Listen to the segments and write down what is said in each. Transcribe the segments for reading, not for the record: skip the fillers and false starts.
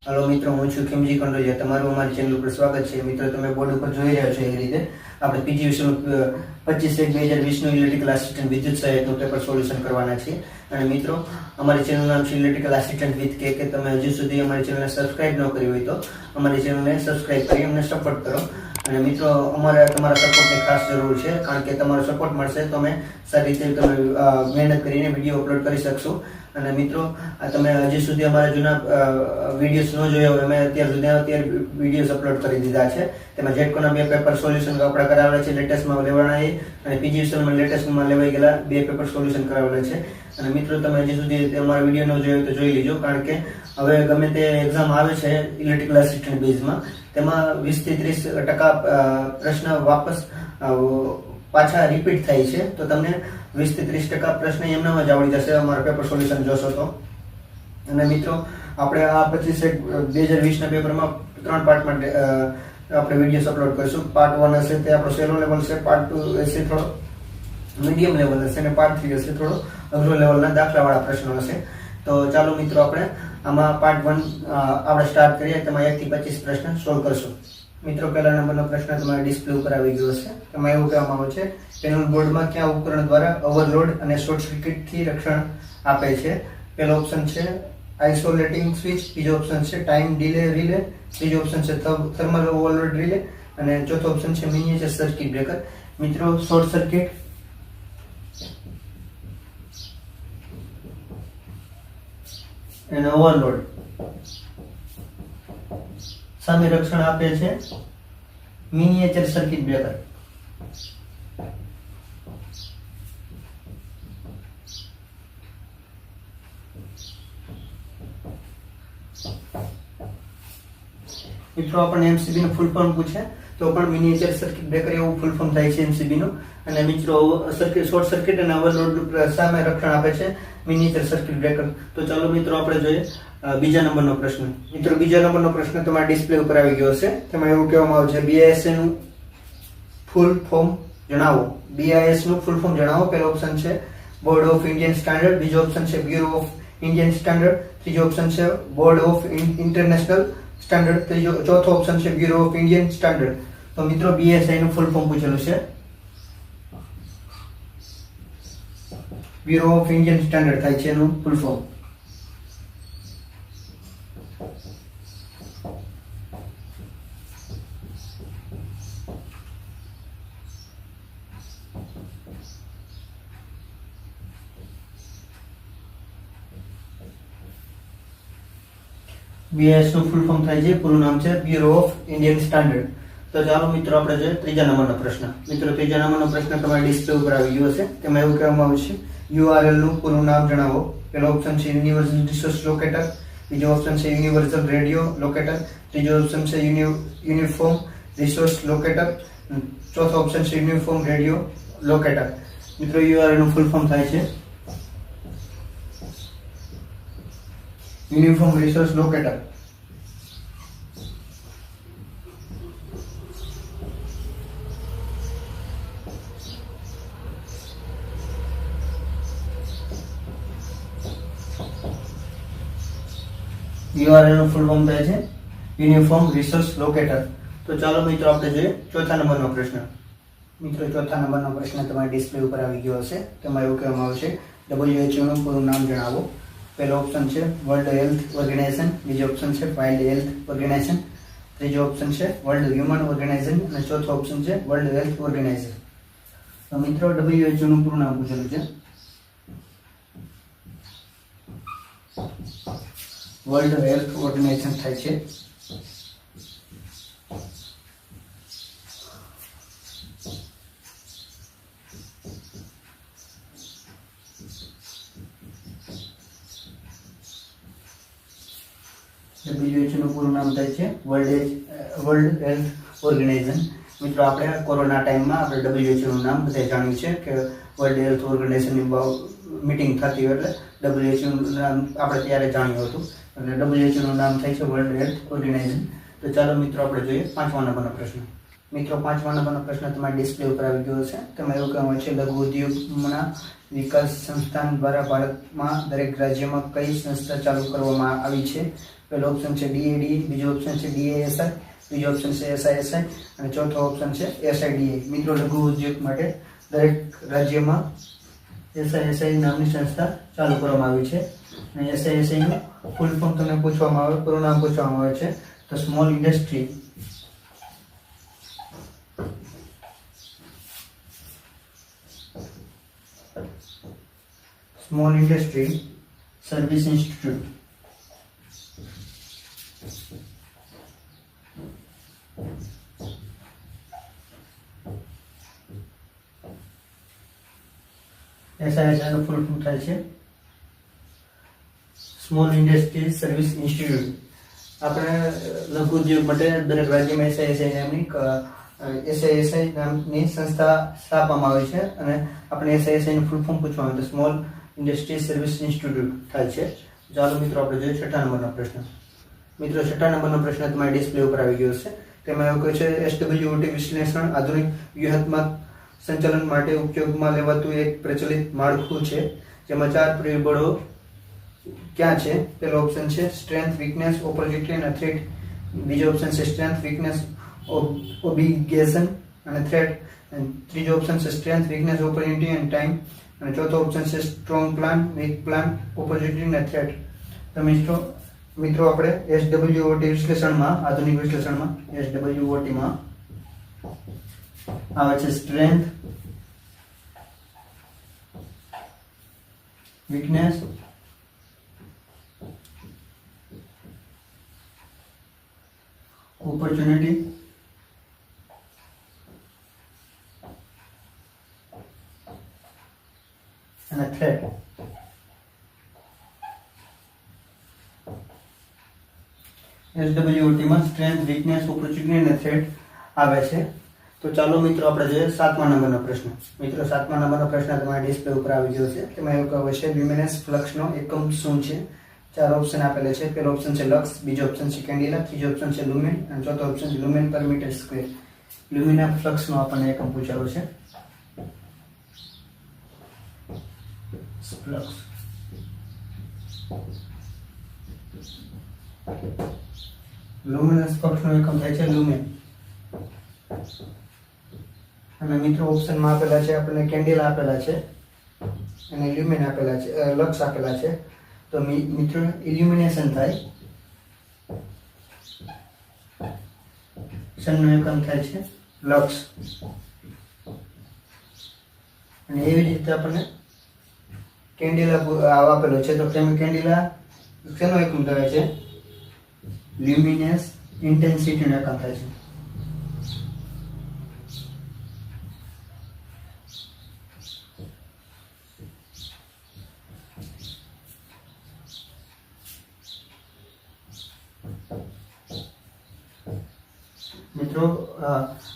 Hello मित्रों, હું છું ખીમજી કંડોલિયા। તમારું અમારી ચેનલ પર સ્વાગત છે। મિત્રો, તમે બોર્ડ ઉપર જોઈ રહ્યા છો એ રીતે આપણે પીજી વિષયનું 25/1/2020 નું ઇલેક્ટ્રિકલ આસિસ્ટન્ટ વિદ્યુત સહાયકનું પેપર સોલ્યુશન કરવાના છીએ। અને મિત્રો, અમારી ચેનલનું નામ છે ઇલેક્ટ્રિકલ આસિસ્ટન્ટ વિથ કે તમે હજુ સુધી અમારી ચેનલને સબસ્ક્રાઇબ ન કરી હોય તો અમારી ચેનલને સબસ્ક્રાઇબ કરી અમને સપોર્ટ કરો। અને મિત્રો, અમારે તમારા સપોર્ટની ખાસ જરૂર છે, કારણ કે તમારો સપોર્ટ મળશે તો અમે સારી રીતે તમે મહેનત કરીને વિડીયો અપલોડ કરી શકશો। અને મિત્રો, તમે હજી સુધી અમારા જૂના વિડીયોઝ ન જોયા હોય, અમે અત્યારે વિડીયોઝ અપલોડ કરી દીધા છે। તેમાં જેટકોના 2 પેપર સોલ્યુશન આપણે કરાવેલા છે, લેટેસ્ટમાં લેવાના છે, અને પીજી વિષયમાં લેટેસ્ટમાં લેવાઈ ગયેલા 2 પેપર સોલ્યુશન કરાવેલા છે। અને મિત્રો, તમે હજી સુધી અમારા વિડીયો ન જોયો તો જોઈ લીજો, કારણ કે હવે ગમે તે એક્ઝામ આવે છે ઇલેક્ટ્રિકલ આસિસ્ટન્ટ બેઝમાં, તેમાં 20 થી 30% પ્રશ્ન વાપસ પાછા રિપીટ થાય છે। તો તમને 20 થી 30% પ્રશ્ન એમનામાં જ આવડી જશે અમારા પેપર સોલ્યુશન જોશો તો। અને મિત્રો, આપણે આ 25/2020 ના પેપરમાં 3 પાર્ટમાં આપણે વિડીયોઝ અપલોડ કરીશું। પાર્ટ 1 હશે તે આપણો સહેલો લેવલ છે, પાર્ટ 2 હશે થોડો મીડિયમ લેવલ હશે, અને પાર્ટ 3 હશે થોડો અઘરો લેવલના દાખલાવાળા પ્રશ્નો હશે। તો ચાલો મિત્રો, આપણે આમાં પાર્ટ 1 આપણે સ્ટાર્ટ કરીએ। તેમાં 1 થી 25 પ્રશ્ન સોલ્વ કરશું। મિત્રો, પહેલા નંબરનો પ્રશ્ન તમારા ડિસ્પ્લે ઉપર આવી ગયો છે। તેમાં એવું કહેવામાં આવે છે, પેનલ બોર્ડમાં કયા ઉપકરણ દ્વારા ઓવરલોડ અને શોર્ટ સર્કિટથી રક્ષણ આપે છે? પહેલો ઓપ્શન છે આઇસોલેટિંગ સ્વિચ, બીજો ઓપ્શન છે ટાઈમ ડિલે રિલે, ત્રીજો ઓપ્શન છે થર્મલ ઓવરલોડ રિલે, અને ચોથો ઓપ્શન છે મિનિએચર સર્કિટ બ્રેકર। મિત્રો, શોર્ટ સર્કિટ અને ઓવરલોડ સામે રક્ષણ આપે છે મિનિએચર સર્કિટ બ્રેકર। મિત્રો, આપણને એમસીબી નું ફૂલ ફોર્મ પૂછે તો પણ મિનિએચર સર્કિટ બ્રેકર એવું ફૂલ ફોર્મ થાય છે એમસીબી નું। અને મિત્રો, શોર્ટ સર્કિટ અને ઓવરલોડ સામે રક્ષણ આપે છે મિનિએચર સર્કિટ બ્રેકર। તો ચાલો મિત્રો, આપણે જોઈએ બીજા નંબરનો પ્રશ્ન। મિત્રો, બીજા નંબરનો પ્રશ્ન તમારા ડિસ્પ્લે ઉપર આવી ગયો છે। તેમાં એવું કહેવામાં આવે છે, BIS નું ફૂલ ફોર્મ જણાવો। BIS નું ફૂલ ફોર્મ જણાવો। પહેલો ઓપ્શન છે બોર્ડ ઓફ ઇન્ડિયન સ્ટાન્ડર્ડ, બીજો ઓપ્શન છે બ્યુરો ઓફ ઇન્ડિયન સ્ટાન્ડર્ડ, ત્રીજો ઓપ્શન છે બોર્ડ ઓફ ઇન્ટરનેશનલ સ્ટાન્ડર્ડ, ચોથો ઓપ્શન છે બ્યુરો ઓફ ઇન્ડિયન સ્ટાન્ડર્ડ। તો મિત્રો, BSI નું ફૂલ ફોર્મ પૂછેલું છે, બ્યુરો ઓફ ઇન્ડિયન સ્ટાન્ડર્ડ થાય છે એનું ફૂલ ફોર્મ। BIS નું ફૂલ ફોર્મ થાય છે, પૂરું નામ છે બ્યુરો ઓફ ઇન્ડિયન સ્ટાન્ડર્ડ। તો ચાલો મિત્રો, આપણે જોઈએ ત્રીજા નંબરનો પ્રશ્ન। મિત્રો, ત્રીજા નંબરનો પ્રશ્ન તમારા ડિસ્પ્લે ઉપર આવી ગયો છે। તેમાં એવું કહેવામાં આવે છે, URL નું પૂરું નામ જણાવો। પહેલો ઓપ્શન છે યુનિવર્સલ રિસોર્સ લોકેટર, બીજો ઓપ્શન છે યુનિવર્સલ રેડિયો લોકેટર, ત્રીજો ઓપ્શન છે યુનિફોર્મ રિસોર્સ લોકેટર, ચોથો ઓપ્શન છે યુનિફોર્મ રેડિયો લોકેટર। મિત્રો, URL નું ફૂલ ફોર્મ થાય છે યુનિફોર્મ રિસોર્સ લોકેટર। URL નું ફૂલ ફોર્મ થાય છે યુનિફોર્મ રિસોર્સ લોકેટર। તો ચાલો મિત્રો, આપણે જોઈએ ચોથા નંબરનો પ્રશ્ન। મિત્રો, ચોથા નંબરનો પ્રશ્ન તમારી ડિસ્પ્લે ઉપર આવી ગયો હશે। તેમાં એવું કહેવામાં આવશે, WHO નું પૂરું નામ જણાવો। પહેલો ઓપ્શન છે વર્લ્ડ હેલ્થ ઓર્ગેનાઇઝેશન, બીજો ઓપ્શન છે વાઇલ્ડ હેલ્થ ઓર્ગેનાઇઝેશન, ત્રીજો ઓપ્શન છે વર્લ્ડ હ્યુમન ઓર્ગેનાઇઝેશન, અને ચોથો ઓપ્શન છે વર્લ્ડ હેલ્થ ઓર્ગેનાઇઝેશન। તો મિત્રો, WHO નું પૂરું નામ પૂછેલું છે, વર્લ્ડ હેલ્થ ઓર્ગેનાઇઝેશન થાય છે। WHO નું પૂરું નામ થાય છે વર્લ્ડ હેલ્થ ઓર્ગેનાઇઝેશન। મિત્રો, આપણે કોરોના ટાઈમમાં આપણે WHO નું નામ બધા જાણ્યું છે કે વર્લ્ડ હેલ્થ ઓર્ગેનાઇઝેશનની મીટિંગ થતી હોય એટલે WHO નું નામ આપણે ત્યારે જાણ્યું હતું, અને WHO નું નામ થાય છે વર્લ્ડ હેલ્થ ઓર્ગેનાઇઝેશન। તો ચાલો મિત્રો, આપણે જોઈએ પાંચમા નંબરનો પ્રશ્ન। મિત્રો, પાંચમા નંબરનો પ્રશ્ન તમારા ડિસ્પ્લે ઉપર આવી ગયો છે। તેમાં એવું કહેવામાં છે, લઘુ ઉદ્યોગના વિકાસ સંસ્થાન દ્વારા ભારતમાં દરેક રાજ્યમાં કઈ સંસ્થા ચાલુ કરવામાં આવી છે? પહેલો ઓપ્શન છે DADE, બીજો ઓપ્શન છે DASI, ત્રીજો ઓપ્શન છે SISI અને ચોથો ઓપ્શન છે SIDA. મિત્રો લઘુ ઉદ્યોગ માટે દરેક રાજ્યમાં SISI નામની સંસ્થા ચાલુ કરવામાં આવી છે અને SISI નું ફૂલ ફોર્મ તમને પૂછવામાં આવે, પૂરું નામ પૂછવામાં આવે છે તો small industry service institute. SISI નું ફૂલ ફોર્મ થાય છે સ્મોલ ઇન્ડસ્ટ્રી સર્વિસ ઇન્સ્ટિટ્યૂટ. આપણે લઘુ ઉદ્યોગ માટે દરેક રાજ્યમાં SISI નામની સંસ્થા સ્થાપવામાં આવી છે અને આપણે SISI નું ફૂલ ફોર્મ પૂછવામાં આવે તો સ્મોલ ઇન્ડસ્ટ્રી સર્વિસ ઇન્સ્ટિટ્યૂટ થાય છે. ચાલો મિત્રો આપણે જોઈએ 6થા નંબરનો પ્રશ્ન. મિત્રો 6થા નંબરનો પ્રશ્ન તમારી ડિસ્પ્લે ઉપર આવી ગયો છે. તેમાં એવું કહે છે SWOT વિશ્લેષણ આધુનિક વ્યૂહાત્મક સંચાલન માટે ઉપયોગમાં લેવાતું એક પ્રચલિત માળખું છે જેમાં 4 પરિબળો ક્યાં છે. પહેલો ઓપ્શન છે સ્ટ્રેન્થ, વીકનેસ, ઓપોર્ચ્યુનિટી અને થ્રેટ. બીજો ઓપ્શન છે સ્ટ્રેન્થ, વીકનેસ, ઓબ્લિગેશન અને થ્રેટ. ત્રીજો ઓપ્શન છે સ્ટ્રેન્થ, વીકનેસ, ઓપોર્ચ્યુનિટી અને ટાઈમ. અને ચોથો ઓપ્શન છે strong plan, weak plan, opportunity અને થ્રેટ. તો મિત્રો આપણે SWOT વિશ્લેષણમાં, આધુનિક વિશ્લેષણમાં SWOT માં આવે છે સ્ટ્રેન્થ, વીકનેસ, ઓપોર્ચ્યુનિટી અને થ્રેટ. SWOT માં સ્ટ્રેન્થ, વીકનેસ, ઓપોર્ચ્યુનિટી અને થ્રેટ આવે છે. તો ચાલો મિત્રો આપણે જોઈએ 7મા નંબરનો પ્રશ્ન. મિત્રો 7મા નંબરનો પ્રશ્ન તમારા ડિસ્પ્લે ઉપર આવી ગયો છે. તેમાં એવું કહે છે લ્યુમિનેસ ફ્લક્સનો એકમ શું છે. 4 ઓપ્શન આપેલા છે. પહેલો ઓપ્શન છે લક્સ, બીજો ઓપ્શન છે કેન્ડિલા, ત્રીજો ઓપ્શન છે લુમેન અને ચોથો ઓપ્શન છે લુમેન પર મીટર સ્ક્વેર. લ્યુમિના ફ્લક્સનો આપણને એકમ પૂછાયો છે. ફ્લક્સ લ્યુમિનસ ફ્લક્સનો એકમ થાય છે લુમેન. અને મિત્રો ઓપ્શનમાં આપેલા છે આપણને કેન્ડિલા આપેલા છે અને લ્યુમેન આપેલા છે, લક્સ આપેલા છે. તો મિત્રો ઇલ્યુમિનેશન થાય, સનનો એકમ થાય છે લક્સ. અને એવી રીતે આપણને કેન્ડિલા આપેલો છે. તો કેન્ડિલા શેનો એકમ થાય છે? લ્યુમિનેસ ઇન્ટેન્સિટીનો એકમ થાય છે. મિત્રો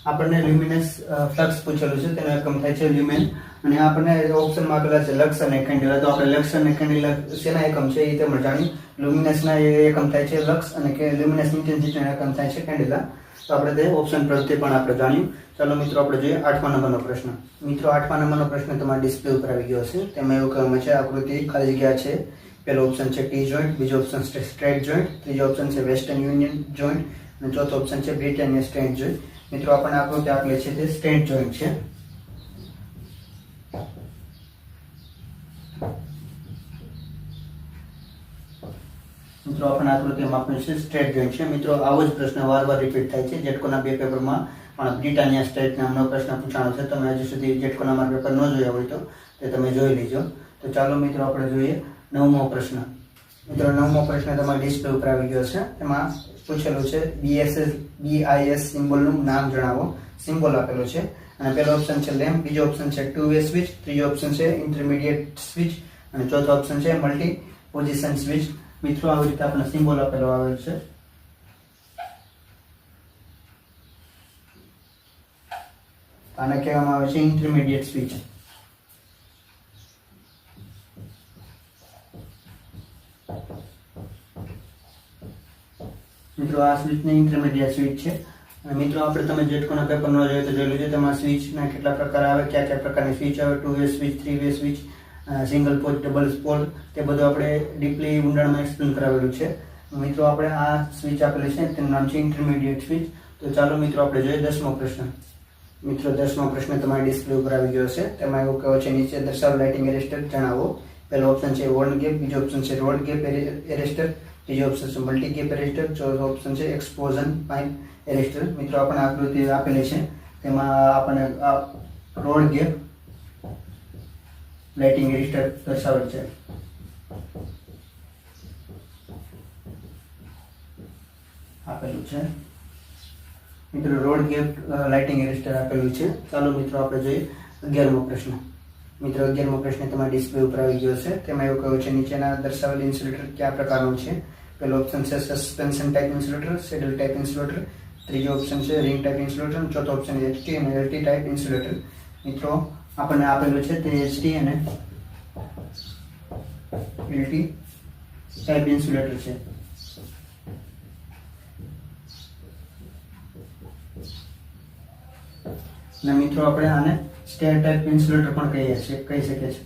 આપણને લ્યુમિનસ ફ્લક્સ પૂછેલું છે, તેનો એકમ થાય છે લ્યુમેન. અને આપણને ઓપ્શનમાં આપેલા છે લક્સ અને કેન્ડિલા. તો આપણે લક્સ અને કેન્ડિલા શેના એકમ છે એ તમે જાણ્યું. લ્યુમિનસના એકમ થાય છે લક્સ અને લ્યુમિનસ ઇન્ટેન્સિટીના એકમ થાય છે કેન્ડિલા. તો આપણે તે ઓપ્શન પરથી પણ આપણે જાણ્યું. ચાલો મિત્રો આપણે જોઈએ 8મા નંબરનો પ્રશ્ન. મિત્રો 8મા નંબરનો પ્રશ્ન તમારા ડિસ્પ્લે ઉપર આવી ગયો છે. તેમાં એવું કહેવામાં છે આકૃતિ ખાલી જગ્યા છે. પહેલો ઓપ્શન છે ટી જોઈન્ટ, બીજો ઓપ્શન છે સ્ટ્રેટ જોઈન્ટ, ત્રીજો ઓપ્શન છે વેસ્ટર્ન યુનિયન જોઈન્ટ અને ચોથો ઓપ્શન છે બ્રિટાનિયા સ્ટેન્ટ જોઈન્ટ. મિત્રો આપણને આકૃતિ આપેલી છે તે સ્ટેન્ટ જોઈન્ટ છે. મિત્રો આપણને આકૃતિમાં આપેલું છે સ્ટ્રેટ જોઈન્ટ છે. મિત્રો આવો જ પ્રશ્ન વારંવાર રિપીટ થાય છે. જેટકોના 2 પેપરમાં પણ બ્રિટાનિયા સ્ટેટ નામનો પ્રશ્ન પૂછાણો છે. તમે હજુ સુધી જેટકોના મારા પેપર ન જોયા હોય તો તે તમે જોઈ લેજો. તો ચાલો મિત્રો આપણે જોઈએ 9મો પ્રશ્ન. મિત્રો 9મો પ્રશ્ન તમારા ડિસ્પ્લે ઉપર આવી ગયો છે. એમાં પૂછેલું છે BIS સિમ્બોલનું નામ જણાવો. સિમ્બોલ આપેલો છે અને પહેલો ઓપ્શન છે લેમ્પ, બીજો ઓપ્શન છે ટુ વે સ્વિચ, ત્રીજો ઓપ્શન છે ઇન્ટરમીડિયેટ સ્વિચ અને ચોથો ઓપ્શન છે મલ્ટી પોઝિશન સ્વિચ. મિત્રો આવી રીતે આપણે સિમ્બોલ આપેલો આવેલ છે. આને કહેવામાં આવે છે ઇન્ટરમીડિયેટ સ્વિચ. મિત્રો આ સ્વિચની ઇન્ટરમીડિયેટ સ્વિચ છે. અને મિત્રો આપણે તમે જેટકોના પેપર ન જોઈએ તો જોઈ લેજો. તેમાં સ્વિચના કેટલા પ્રકાર આવે, કયા કયા પ્રકારની સ્વિચ આવે, two way switch, three way switch, single pole, double pole, તે બધું આપણે ડીપલી ઊંડાણમાં એક્સપ્લેન કરાવેલું છે. મિત્રો આપણે આ સ્વિચ આપેલી છે તેનું નામ છે ઇન્ટરમીડિયેટ સ્વિચ. તો ચાલો મિત્રો આપણે જોઈએ 10મો પ્રશ્ન. મિત્રો 10મો પ્રશ્ન તમારી ડિસ્પ્લે ઉપર આવી ગયો છે. તેમાં એવું કહે છે નીચે દર્શાવેલ લાઇટિંગ એરેસ્ટર જણાવો. પહેલો ઓપ્શન છે વોર્ન ગેપ, બીજો ઓપ્શન છે રોડ ગેપ એરેસ્ટર, ત્રીજો ઓપ્શન છે મલ્ટી ગેપ એરેસ્ટર, ચોથો ઓપ્શન છે એક્સપોઝન પાઇપ એરેસ્ટર. મિત્રો આપણને આકૃતિ આપેલી છે તેમાં આપણને રોડ ગેપ લાઇટિંગ એરેસ્ટર દર્શાવેલ છે. આપેલું છે મિત્રો રોડ ગેપ લાઇટિંગ એરેસ્ટર આપેલું છે. ચાલો મિત્રો આપણે જોઈએ 11મો પ્રશ્ન. મિત્રો 11મો પ્રશ્ન તમારી ડિસ્પ્લે ઉપર આવી ગયો છે. તેમાં એવું કહ્યું છે નીચેના દર્શાવેલ ઇન્સ્યુલેટર કયા પ્રકારનું છે. પહેલો ઓપ્શન છે suspension type insulator, saddle type insulator, ત્રીજો ઓપ્શન છે રિંગ ટાઈપ ઇન્સ્યુલેટર, ચોથો ઓપ્શન HT અને LT ટાઈપ ઇન્સ્યુલેટર. મિત્રો આપણને આપેલું છે તે HT અને LT ટાઈપ ઇન્સ્યુલેટર છે. અને મિત્રો આપણે આને સ્ટેર ટાઈપ ઇન્સ્યુલેટર પણ કહી શકીએ છીએ.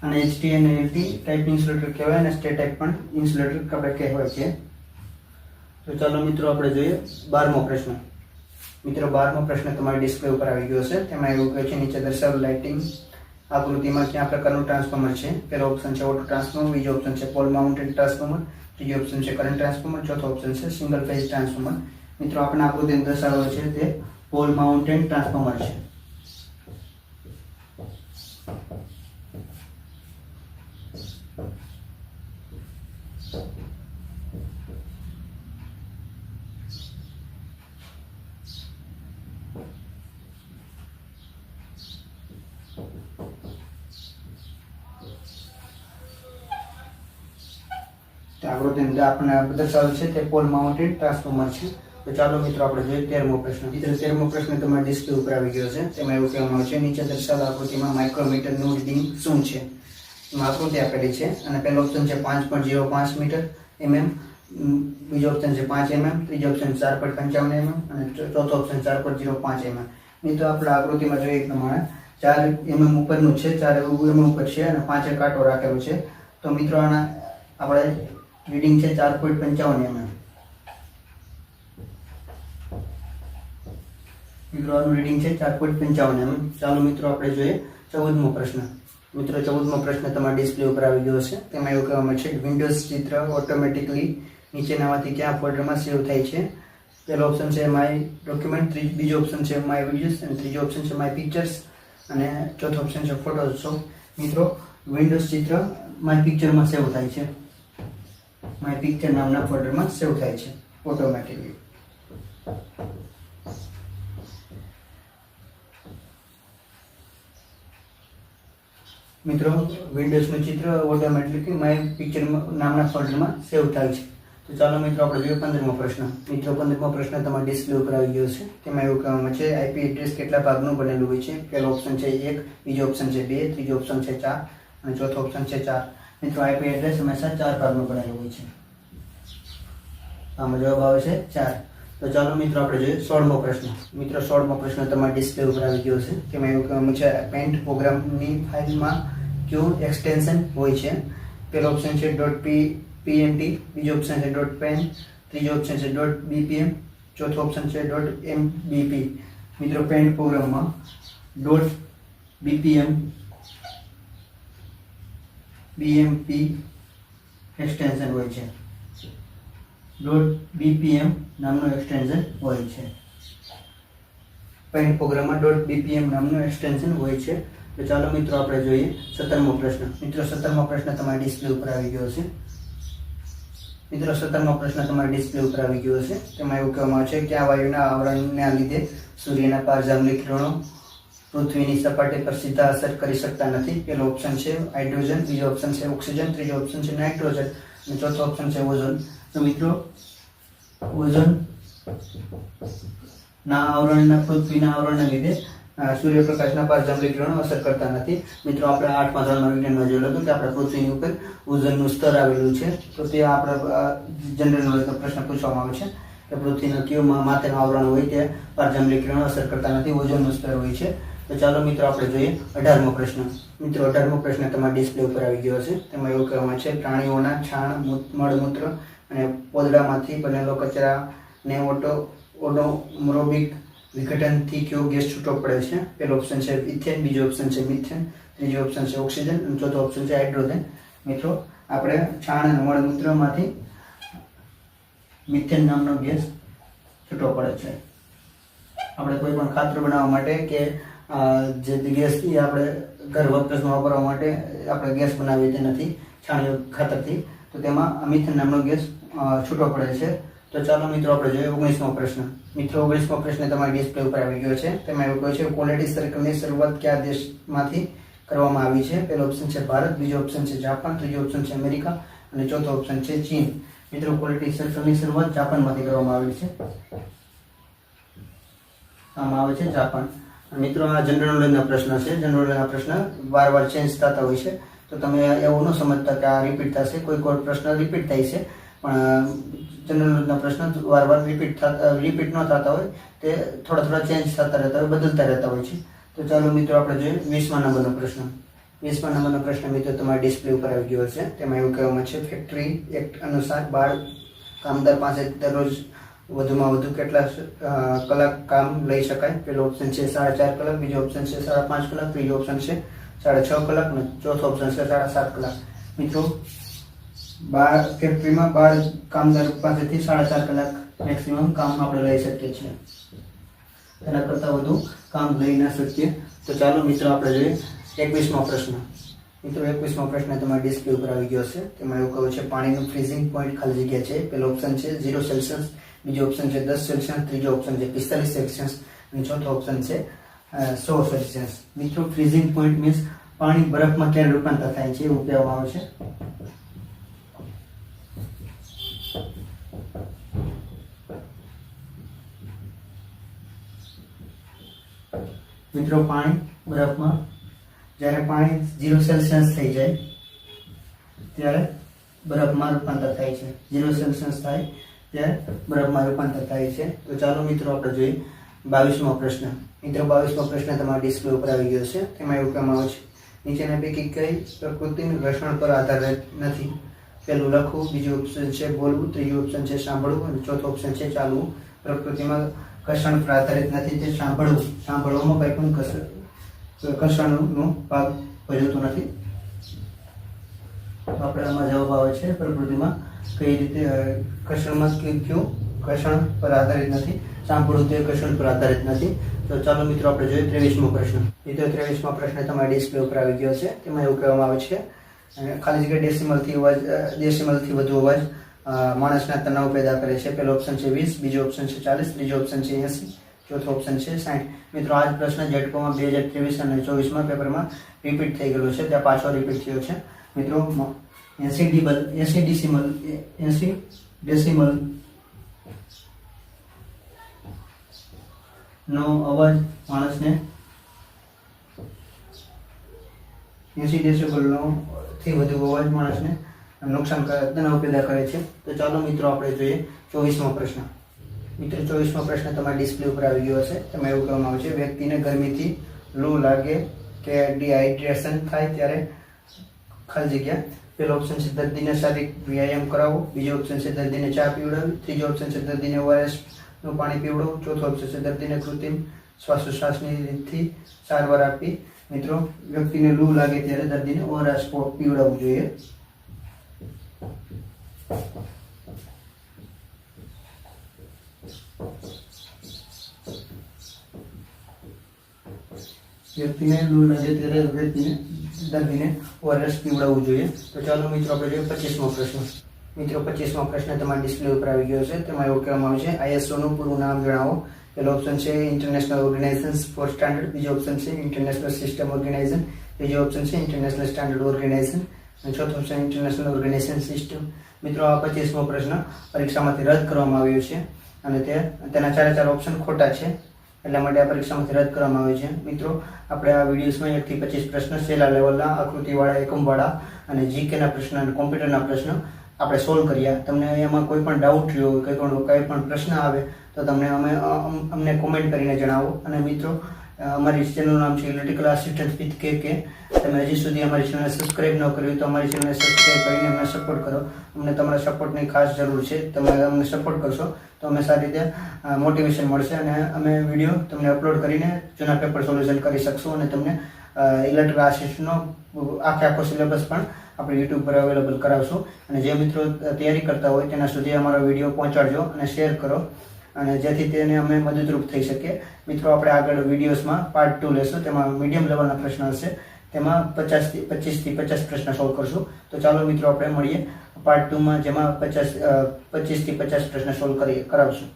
અને HT અને LT ટાઈપ ઇન્સ્યુલેટર કહેવાય અને સ્ટેર ટાઈપ પણ ઇન્સ્યુલેટર આપણે કહેવાય છે. તો ચાલો મિત્રો આપણે જોઈએ 12મો પ્રશ્ન. મિત્રો 12મો પ્રશ્ન તમારી ડિસ્પ્લે ઉપર આવી ગયો છે. તેમાં એવું કહે છે નીચે દર્શાવેલ લાઇટિંગ આકૃતિમાં કયા પ્રકારનું ટ્રાન્સફોર્મર છે. પહેલો ઓપ્શન છે ઓટો ટ્રાન્સફોર્મર, બીજો ઓપ્શન છે પોલ માઉન્ટેડ ટ્રાન્સફોર્મર, ત્રીજો ઓપ્શન છે કરંટ ટ્રાન્સફોર્મર, ચોથો ઓપ્શન છે સિંગલ ફેઝ ટ્રાન્સફોર્મર. મિત્રો આપણે આકૃતિ દર્શાવેલો છે તે પોલ માઉન્ટેડ ટ્રાન્સફોર્મર છે. આકૃતિ આપણે દર્શાવેલ છે તે પોલ માઉન્ટેડ ટ્રાન્સફોર્મર છે. તો ચાલો મિત્રો આપણે જોઈએ 13મો પ્રશ્ન. મિત્રો 13મો પ્રશ્ન તમારી ડિસ્પ્લે ઉપર આવી ગયો છે. તેમાં એવું કહેવામાં આવે છે નીચે દર્શાવેલ આકૃતિમાં માઇક્રોમીટરનું રીડિંગ શું છે. એમાં આકૃતિ આપેલી છે અને પહેલો ઓપ્શન છે 5.05 મીટર mm, બીજો ઓપ્શન છે 5 mm, ત્રીજો ઓપ્શન 4.55 mm અને ચોથો ઓપ્શન 4.05 mm. મિત્રો આપણે આકૃતિમાં જોઈએ પ્રમાણે 4 mm ઉપરનું છે, 4 mm ઉપર છે અને 5 કાંટો રાખેલો છે. તો મિત્રો આના આપણે રીડિંગ છે 4.55 mm. મિત્રો આનું રીડિંગ છે 4.55 mm. ચાલો મિત્રો આપણે જોઈએ 14મો પ્રશ્ન. મિત્રો 14મો પ્રશ્ન તમારા ડિસ્પ્લે ઉપર આવી ગયો છે. તેમાં એવું કહેવામાં છે વિન્ડોઝ ચિત્ર ઓટોમેટિકલી નીચેનામાંથી કયા ફોલ્ડરમાં સેવ થાય છે. પહેલો ઓપ્શન છે માય ડોક્યુમેન્ટ, બીજો ઓપ્શન છે માય વિડીયોઝ અને ત્રીજો ઓપ્શન છે માય પિક્ચર્સ અને ચોથો ઓપ્શન છે ફોટોશોપ. મિત્રો વિન્ડોઝ ચિત્ર માય પિક્ચરમાં સેવ થાય છે. માય પિક્ચર નામના ફોલ્ડરમાં સેવ થાય છે ઓટોમેટિકલી. મિત્રો વિન્ડોઝનું ચિત્ર ઓટોમેટિકલી માય પિક્ચર નામના ફોલ્ડરમાં સેવ થાય છે. તો ચાલો મિત્રો આપણે જોઈએ 15મો પ્રશ્ન. મિત્રો 15મો પ્રશ્ન તમારા ડિસ્પ્લે ઉપર આવી ગયો છે. તેમાં એવું કહેવામાં છે આઈપી એડ્રેસ કેટલા ભાગનું બનેલું હોય છે. પહેલો ઓપ્શન છે 1, બીજો ઓપ્શન છે 2, ત્રીજો ઓપ્શન છે 4 અને ચોથો ઓપ્શન છે 4. મિત્રો આઈપી એડ્રેસ હંમેશા 4 ભાગનું બનેલું હોય છે. આમાં જવાબ આવે છે 4. તો ચાલો મિત્રો આપણે જોઈએ 16મો પ્રશ્ન. મિત્રો 16મો પ્રશ્ન તમારા ડિસ્પ્લે ઉપર આવી ગયો છે. તેમાં એવું કહેવામાં છે પેન્ટ પ્રોગ્રામની ફાઇલમાં કયું એક્સટેન્શન હોય છે. પહેલો ઓપ્શન છે .pnt, બીજો ઓપ્શન છે .pen, ત્રીજો ઓપ્શન છે .bpm, ચોથો ઓપ્શન છે .mbp. મિત્રો પેન્ટ પ્રોગ્રામમાં .bpm BMP એક્સટેન્શન હોય છે. .bpm નામનું એક્સટેન્શન હોય છે. પેન્ટ પ્રોગ્રામમાં .bpm નામનું એક્સટેન્શન હોય છે. તો ચાલો મિત્રો આપણે જોઈએ 17મો પ્રશ્ન. મિત્રો 17મો પ્રશ્ન તમારી ડિસ્પ્લે ઉપર આવી ગયો છે. મિત્રો 17મો પ્રશ્ન તમારી ડિસ્પ્લે ઉપર આવી ગયો છે. તેમાં એવું કહેવામાં આવે છે કે આ વાયુના આવરણના લીધે સૂર્યના પારજાંબલી કિરણો પૃથ્વીની સપાટી પર સીધા અસર કરી શકતા નથી. પહેલો ઓપ્શન છે હાઇડ્રોજન, બીજો ઓપ્શન છે ઓક્સિજન, ત્રીજો ઓપ્શન છે નાઇટ્રોજન અને ચોથો ઓપ્શન છે ઓઝોન. તો મિત્રો ઓઝોન ના આવરણના પૃથ્વીના આવરણના લીધે સૂર્યપ્રકાશના પારજાંબલી કિરણો અસર કરતા નથી. મિત્રો આપણે 8મા ધોરણમાં વિજ્ઞાનમાં જોયેલું હતું કે આપણા પૃથ્વીની ઉપર ઓઝોનનું સ્તર આવેલું છે. તો તે આપણા જનરલ નોલેજનો પ્રશ્ન પૂછવામાં આવે છે કે પૃથ્વીના કયું માથેનું આવરણ હોય તે પારજાંબલી કિરણો અસર કરતા નથી, ઓઝોનનું સ્તર હોય છે. તો ચાલો મિત્રો આપણે જોઈએ 18મો પ્રશ્ન. મિત્રો 18મો પ્રશ્ન તમારા ડિસ્પ્લે ઉપર આવી ગયો છે. તેમાં એવું કહેવામાં છે પ્રાણીઓના છાણ, મળમૂત્ર અને પોદડામાંથી બનેલો કચરાને ઓટોમોરોબિક વિઘટનથી કયો ગેસ છૂટો પડે છે? પહેલો ઓપ્શન છે ઇથેન, બીજો ઓપ્શન છે મિથેન, ત્રીજો ઓપ્શન છે ઓક્સિજન અને ચોથો ઓપ્શન છે હાઇડ્રોજન. મિત્રો આપણે છાણ અને મળમૂત્રમાંથી મિથેન નામનો ગેસ છૂટો પડે છે. આપણે કોઈ પણ ખાતર બનાવવા માટે કે જે ગેસ આપણે ઘર વપરાશમાં વાપરવા માટે આપણે ગેસ બનાવીએ તે નથી છાણિયું ખાતરથી, તો તેમાં મિથેન નામનો ગેસ છૂટો પડે છે. તો ચાલો મિત્રો આપણે જોઈએ 19મો પ્રશ્ન. મિત્રો 19મો પ્રશ્ન તમારી ડિસ્પ્લે ઉપર આવી ગયો છે. તેમાં એવું કહે છે ક્વોલિટી સર્કલની શરૂઆત કયા દેશમાંથી કરવામાં આવી છે? પહેલો ઓપ્શન છે ભારત, બીજો ઓપ્શન છે જાપાન, ત્રીજો ઓપ્શન છે અમેરિકા અને ચોથો ઓપ્શન છે ચીન. મિત્રો ક્વોલિટી સર્કલની શરૂઆત જાપાનમાંથી કરવામાં આવી છે. આમાં આવે છે જાપાન. મિત્રો આ જનરલ નોલેજના પ્રશ્ન છે. જનરલ નોલેજના પ્રશ્ન વારંવાર ચેન્જ થતા હોય છે, તો તમે એવું ન સમજતા કે આ રિપીટ થશે. કોઈ પ્રશ્ન રિપીટ થાય છે, પણ જનરલ નોલેજના પ્રશ્ન વારંવાર રિપીટ ન થતા હોય, તે થોડા ચેન્જ થતા રહેતા હોય, બદલતા રહેતા હોય છે. તો ચાલો મિત્રો આપણે જોઈએ 20મા નંબરનો પ્રશ્ન. 20મા નંબરનો પ્રશ્ન મિત્રો તમારા ડિસ્પ્લે ઉપર આવી ગયો છે. તેમાં એવું કહેવામાં છે ફેક્ટરી એક્ટ અનુસાર બાળ કામદાર પાસે દરરોજ વધુમાં વધુ કેટલા કલાક કામ લઈ શકાય? પહેલો ઓપ્શન છે 4.5 કલાક, બીજો ઓપ્શન છે 5.5 કલાક, ત્રીજો ઓપ્શન છે 6.5 કલાક અને ચોથો ઓપ્શન છે 7.5 કલાક. મિત્રો ફેક્ટરીમાં બાળ કામદાર પાસેથી 4.5 કલાક મેક્સિમમ કામ આપણે લઈ શકીએ છીએ. તેના કરતાં વધુ કામ લઈ ના શકીએ. તો ચાલો મિત્રો આપણે જોઈએ 21મો પ્રશ્ન. મિત્રો 21મો પ્રશ્ન તમારા ડિસ્પ્લે ઉપર આવી ગયો છે. તેમાં એવું કહ્યું છે પાણીનું ફ્રીઝિંગ પોઈન્ટ ખાલી જગ્યા છે. પહેલો ઓપ્શન છે 0 સેલ્સિયસ, બીજો ઓપ્શન છે 10 સેલ્સિયસ, ત્રીજો ઓપ્શન છે 45 સેલ્સિયસ અને ચોથો ઓપ્શન છે 100 સેલ્સિયસ. મિત્રો ફ્રીઝિંગ પોઈન્ટ મીન્સ પાણી બરફમાં ક્યારે રૂપાંતર થાય છે એવું કહેવામાં આવે છે. મિત્રો પાણી બરફમાં જ્યારે પાણી 0 સેલ્સિયસ થઈ જાય ત્યારે બરફમાં રૂપાંતર થાય છે. 0 સેલ્સિયસ થાય ત્યારે બરફમાં રૂપાંતર થાય છે. તો ચાલો મિત્રો આપણે જોઈએ 22મો પ્રશ્ન. મિત્રો 22મો પ્રશ્ન તમારા ડિસ્પ્લે ઉપર આવી ગયો છે. તેમાં એવું કહેવામાં આવે છે નીચેના પૈકી કઈ પ્રકૃતિનું ઘર્ષણ પર આધારિત નથી? પહેલું લખવું, બીજું ઓપ્શન છે બોલવું, ત્રીજું ઓપ્શન છે સાંભળવું અને ચોથો ઓપ્શન છે ચાલવું. પ્રકૃતિમાં ઘર્ષણ પર આધારિત નથી તે સાંભળવું. સાંભળવામાં કંઈ પણ ઘર્ષણનો ભાગ ભજવતો નથી. આપણે આમાં જવાબ આવે છે પ્રકૃતિમાં કઈ રીતે ઘર્ષણમાં કયું ઘર્ષણ પર આધારિત નથી, સાંભળવું તે ઘર્ષણ પર આધારિત નથી. તો ચાલો મિત્રો આપણે જોઈએ 23મો પ્રશ્ન. મિત્રો 23મો પ્રશ્ન તમારા ડિસ્પ્લે ઉપર આવી ગયો છે. તેમાં એવું કહેવામાં આવે છે ખાલી જગ્યા ડેસિમલથી વધુ અવાજ માણસના તણાવ પેદા કરે છે. પહેલો ઓપ્શન છે 20, બીજો ઓપ્શન છે 40, ત્રીજો ઓપ્શન છે 80, ચોથો ઓપ્શન છે 60. મિત્રો આ જ પ્રશ્ન જેટકોમાં 2023 અને 24માં પેપરમાં રિપીટ થઈ ગયેલો છે, ત્યાં પાછો રિપીટ થયો છે. મિત્રો 80 ડેસિમલ નો અવાજ માણસને 80 ડેસિબલનો થી વધુ અવાજ માણસને નુકસાનકારક તણાવ પેદા કરે છે. તો ચાલો મિત્રો આપણે જોઈએ 24મો પ્રશ્ન. મિત્રો 24મો પ્રશ્ન તમારા ડિસ્પ્લે ઉપર આવી ગયો છે. તેમાં એવું કહેવામાં આવે છે વ્યક્તિને ગરમીથી લૂ લાગે કે ડિહાઇડ્રેશન થાય ત્યારે ખાલી જગ્યા. પહેલો ઓપ્શન છે દર્દીને શારીરિક વ્યાયામ કરાવવો, બીજો ઓપ્શન છે દર્દીને ચા પીવડાવવી, ત્રીજો ઓપ્શન છે દર્દીને ORS નું પાણી પીવડાવવું, ચોથો ઓપ્શન છે દર્દીને કૃત્રિમ શ્વાસોશ્વાસની રીતથી સારવાર આપવી. મિત્રો વ્યક્તિને લૂ લાગે ત્યારે દર્દીને ORS પીવડાવવું જોઈએ. વ્યક્તિને લૂ લાગે ત્યારે દર્દીને ORS પીવડાવવું જોઈએ. તો ચાલો મિત્રો આપણે જોઈએ 25મો પ્રશ્ન. મિત્રો 25મો પ્રશ્ન તમારા ડિસ્પ્લે ઉપર આવી ગયો છે. તેમાં એવું કહેવામાં આવે છે ISO નું પૂરું નામ જણાવો. પહેલો ઓપ્શન છે ઇન્ટરનેશનલ ઓર્ગેનાઇઝેશન ફોર સ્ટાન્ડર્ડ, બીજો ઓપ્શન છે ઇન્ટરનેશનલ સિસ્ટમ ઓર્ગેનાઇઝેશન, ત્રીજો ઓપ્શન છે ઇન્ટરનેશનલ સ્ટાન્ડર્ડ ઓર્ગેનાઇઝેશન અને ચોથો ઓપ્શન ઇન્ટરનેશનલ ઓર્ગેનાઇઝેશન સિસ્ટમ. મિત્રો આ 25મો પ્રશ્ન પરીક્ષામાંથી રદ કરવામાં આવ્યો છે અને તેના 4 ઓપ્શન ખોટા છે. એટલા માટે આ પરીક્ષામાંથી રદ કરવામાં આવે છે. મિત્રો, આપણે આ વિડીયોઝમાં 1 થી 25 પ્રશ્ન સહેલા લેવલના, આકૃતિવાળા, એકમવાળા અને જીકેના પ્રશ્ન અને કોમ્પ્યુટરના પ્રશ્ન આપણે સોલ્વ કર્યા. તમને એમાં કોઈ પણ ડાઉટ રહ્યો હોય, કોઈ પણ પ્રશ્ન આવે તો તમને અમને કોમેન્ટ કરીને જણાવો. અને મિત્રો, અમારી ચેનલનું નામ છે ઇલેક્ટ્રિકલ આસિસ્ટન્ટ વિથ કે. તમે હજી સુધી અમારી ચેનલને સબસ્ક્રાઇબ ન કરી તો અમારી ચેનલને સબસ્ક્રાઇબ કરીને અમને સપોર્ટ કરો. અમને તમારા સપોર્ટની ખાસ જરૂર છે. તમે અમને સપોર્ટ કરશો તો અમે સારી રીતે મોટિવેશન મળશે અને અમે વિડીયો તમને અપલોડ કરીને જૂના પેપર સોલ્યુશન કરી શકશું અને તમને ઇલેક્ટ્રિકલ આસિસ્ટન્ટનો આખો સિલેબસ પણ આપણે યુટ્યુબ પર અવેલેબલ કરાવશું. અને જે મિત્રો તૈયારી કરતા હોય તેના સુધી અમારો વિડીયો પહોંચાડજો અને શેર કરો, અને જેથી તેને અમે મદદરૂપ થઈ શકીએ. મિત્રો, આપણે આગળ વિડીયોઝમાં પાર્ટ 2 લેશું. તેમાં મીડિયમ લેવલના પ્રશ્ન હશે. તેમાં 25 થી 50 પ્રશ્ન સોલ્વ કરશું. તો ચાલો મિત્રો, આપણે મળીએ પાર્ટ 2માં, જેમાં 25 થી 50 પ્રશ્ન સોલ્વ કરાવશું.